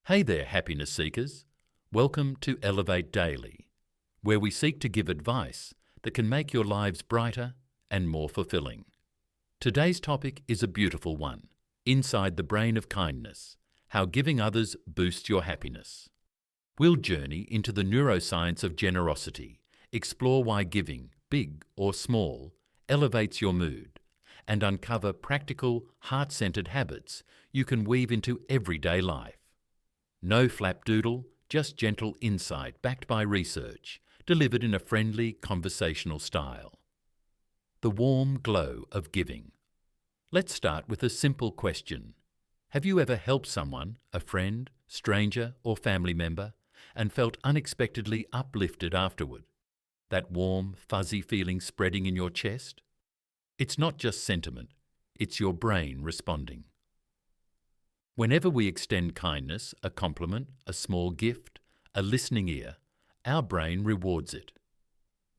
Hey there, happiness seekers. Welcome to Elevate Daily, where we seek to give advice that can make your lives brighter and more fulfilling. Today's topic is a beautiful one: inside the brain of kindness, how giving others boosts your happiness. We'll journey into the neuroscience of generosity, explore why giving, big or small, elevates your mood, and uncover practical, heart-centered habits you can weave into everyday life. No flapdoodle, just gentle insight backed by research, delivered in a friendly, conversational style. The warm glow of giving. Let's start with a simple question. Have you ever helped someone, a friend, stranger, or family member, and felt unexpectedly uplifted afterward? That warm, fuzzy feeling spreading in your chest? It's not just sentiment, it's your brain responding. Whenever we extend kindness, a compliment, a small gift, a listening ear, our brain rewards it.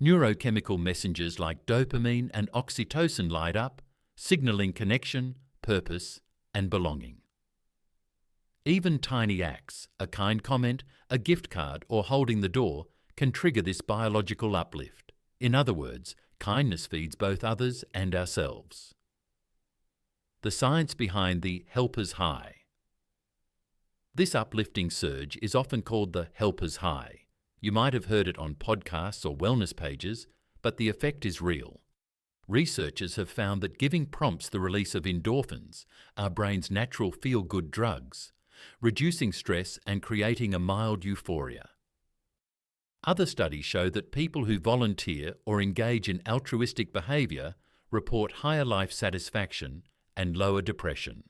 Neurochemical messengers like dopamine and oxytocin light up, signaling connection, purpose, and belonging. Even tiny acts, a kind comment, a gift card, or holding the door, can trigger this biological uplift. In other words, kindness feeds both others and ourselves. The science behind the helper's high. This uplifting surge is often called the helper's high. You might have heard it on podcasts or wellness pages, but the effect is real. Researchers have found that giving prompts the release of endorphins, our brain's natural feel-good drugs, reducing stress and creating a mild euphoria. Other studies show that people who volunteer or engage in altruistic behaviour report higher life satisfaction and lower depression.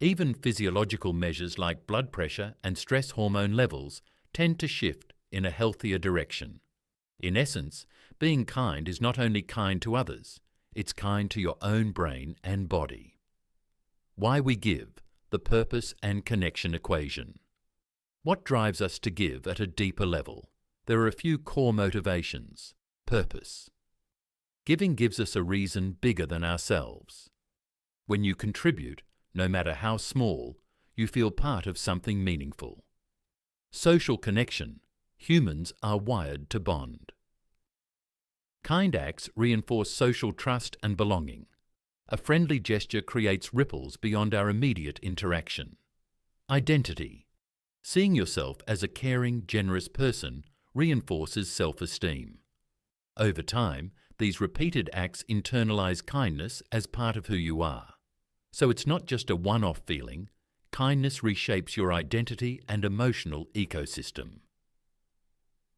Even physiological measures like blood pressure and stress hormone levels tend to shift in a healthier direction. In essence, being kind is not only kind to others, it's kind to your own brain and body. Why we give, the purpose and connection equation. What drives us to give at a deeper level? There are a few core motivations. Purpose. Giving gives us a reason bigger than ourselves. When you contribute, no matter how small, you feel part of something meaningful. Social connection. Humans are wired to bond. Kind acts reinforce social trust and belonging. A friendly gesture creates ripples beyond our immediate interaction. Identity. Seeing yourself as a caring, generous person reinforces self-esteem. Over time, these repeated acts internalize kindness as part of who you are. So it's not just a one-off feeling. Kindness reshapes your identity and emotional ecosystem.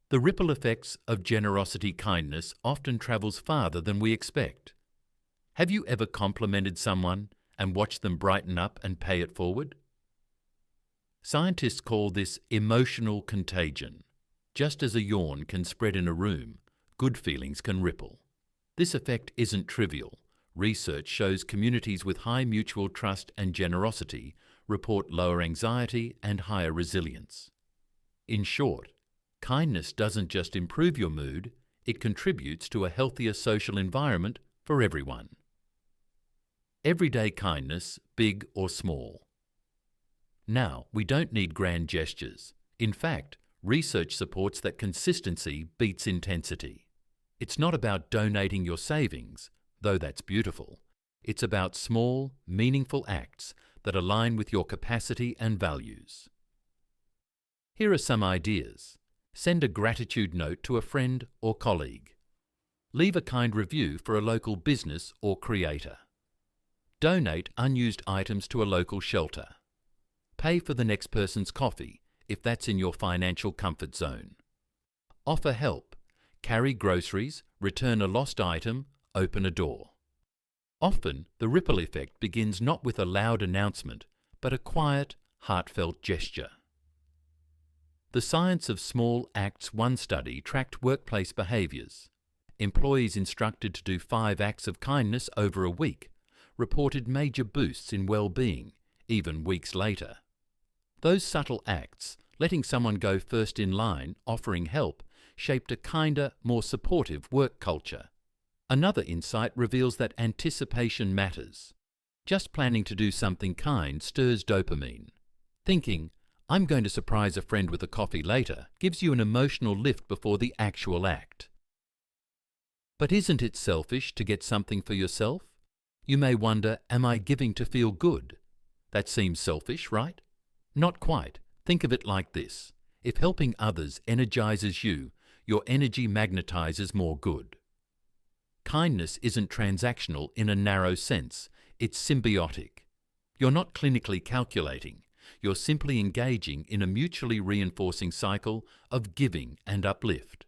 The ripple effects of generosity kindness often travels farther than we expect. Have you ever complimented someone and watched them brighten up and pay it forward? Scientists call this emotional contagion. Just as a yawn can spread in a room, good feelings can ripple. This effect isn't trivial. Research shows communities with high mutual trust and generosity report lower anxiety and higher resilience. In short, kindness doesn't just improve your mood, it contributes to a healthier social environment for everyone. Everyday kindness, big or small. Now, we don't need grand gestures. In fact, research supports that consistency beats intensity. It's not about donating your savings, though that's beautiful. It's about small, meaningful acts that align with your capacity and values. Here are some ideas. Send a gratitude note to a friend or colleague. Leave a kind review for a local business or creator. Donate unused items to a local shelter. Pay for the next person's coffee, if that's in your financial comfort zone. Offer help. Carry groceries, return a lost item, open a door. Often, the ripple effect begins not with a loud announcement, but a quiet, heartfelt gesture. The Science of Small Acts 1 study tracked workplace behaviours. Employees instructed to do 5 acts of kindness over a week reported major boosts in well-being, even weeks later. Those subtle acts, letting someone go first in line, offering help, shaped a kinder, more supportive work culture. Another insight reveals that anticipation matters. Just planning to do something kind stirs dopamine. Thinking, I'm going to surprise a friend with a coffee later gives you an emotional lift before the actual act. But isn't it selfish to get something for yourself? You may wonder, am I giving to feel good? That seems selfish, right? Not quite. Think of it like this. If helping others energizes you, your energy magnetizes more good. Kindness isn't transactional in a narrow sense. It's symbiotic. You're not clinically calculating. You're simply engaging in a mutually reinforcing cycle of giving and uplift.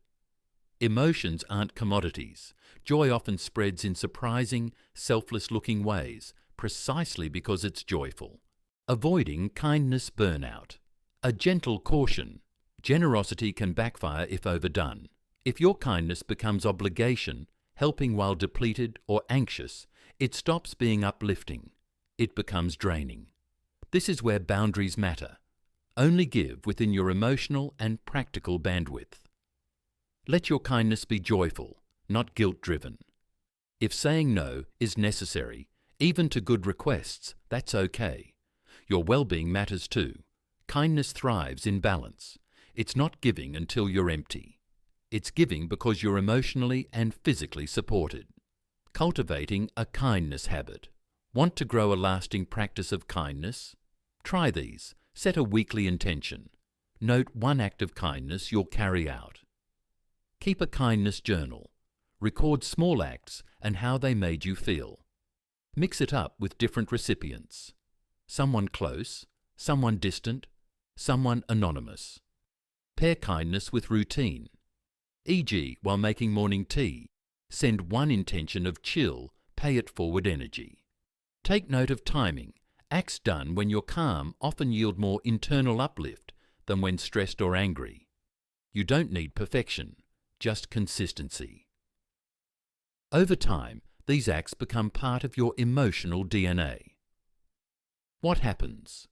Emotions aren't commodities. Joy often spreads in surprising, selfless-looking ways, precisely because it's joyful. Avoiding kindness burnout. A gentle caution. Generosity can backfire if overdone. If your kindness becomes obligation, helping while depleted or anxious, it stops being uplifting. It becomes draining. This is where boundaries matter. Only give within your emotional and practical bandwidth. Let your kindness be joyful, not guilt-driven. If saying no is necessary, even to good requests, that's okay. Your well-being matters too. Kindness thrives in balance. It's not giving until you're empty. It's giving because you're emotionally and physically supported. Cultivating a kindness habit. Want to grow a lasting practice of kindness? Try these. Set a weekly intention. Note one act of kindness you'll carry out. Keep a kindness journal. Record small acts and how they made you feel. Mix it up with different recipients. Someone close, someone distant, someone anonymous. Pair kindness with routine. E.g., while making morning tea, send one intention of chill, pay it forward energy. Take note of timing. Acts done when you're calm often yield more internal uplift than when stressed or angry. You don't need perfection, just consistency. Over time, these acts become part of your emotional DNA. What happens?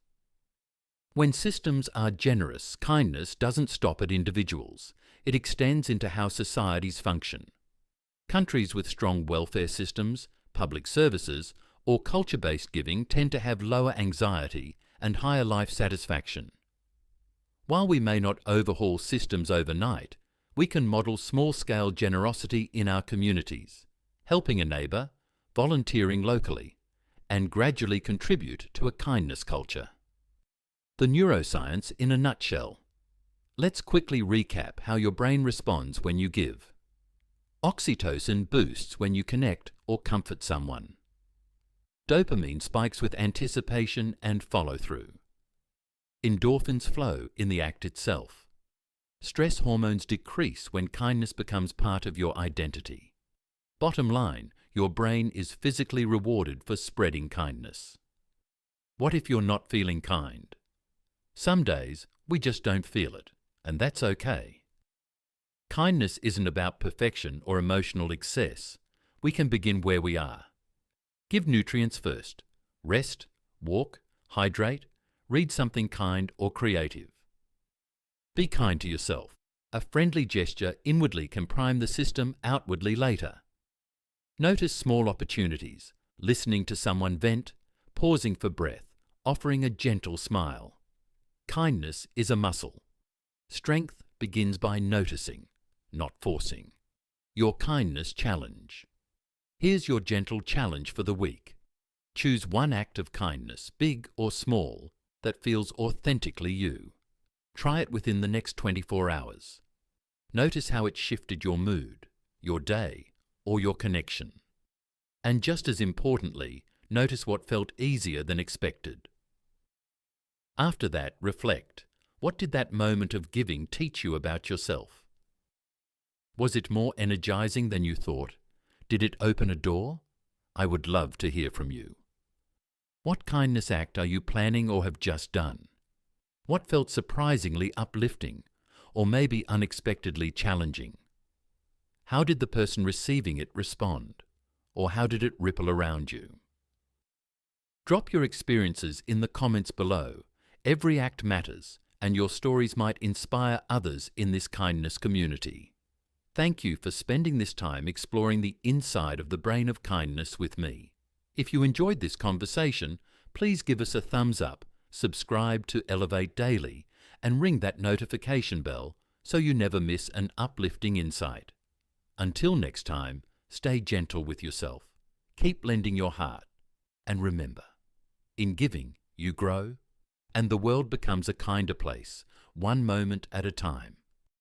When systems are generous, kindness doesn't stop at individuals. It extends into how societies function. Countries with strong welfare systems, public services, or culture-based giving tend to have lower anxiety and higher life satisfaction. While we may not overhaul systems overnight, we can model small-scale generosity in our communities, helping a neighbour, volunteering locally, and gradually contribute to a kindness culture. The neuroscience in a nutshell. Let's quickly recap how your brain responds when you give. Oxytocin boosts when you connect or comfort someone. Dopamine spikes with anticipation and follow-through. Endorphins flow in the act itself. Stress hormones decrease when kindness becomes part of your identity. Bottom line, your brain is physically rewarded for spreading kindness. What if you're not feeling kind? Some days, we just don't feel it, and that's okay. Kindness isn't about perfection or emotional excess. We can begin where we are. Give nutrients first. Rest, walk, hydrate, read something kind or creative. Be kind to yourself. A friendly gesture inwardly can prime the system outwardly later. Notice small opportunities, listening to someone vent, pausing for breath, offering a gentle smile. Kindness is a muscle. Strength begins by noticing, not forcing. Your kindness challenge. Here's your gentle challenge for the week. Choose one act of kindness, big or small, that feels authentically you. Try it within the next 24 hours. Notice how it shifted your mood, your day, or your connection. And just as importantly, notice what felt easier than expected. After that, reflect. What did that moment of giving teach you about yourself? Was it more energizing than you thought? Did it open a door? I would love to hear from you. What kindness act are you planning or have just done? What felt surprisingly uplifting, or maybe unexpectedly challenging? How did the person receiving it respond? Or how did it ripple around you? Drop your experiences in the comments below. Every act matters, and your stories might inspire others in this kindness community. Thank you for spending this time exploring the inside of the brain of kindness with me. If you enjoyed this conversation, please give us a thumbs up, subscribe to Elevate Daily, and ring that notification bell so you never miss an uplifting insight. Until next time, stay gentle with yourself, keep lending your heart, and remember, in giving you grow, and the world becomes a kinder place, one moment at a time.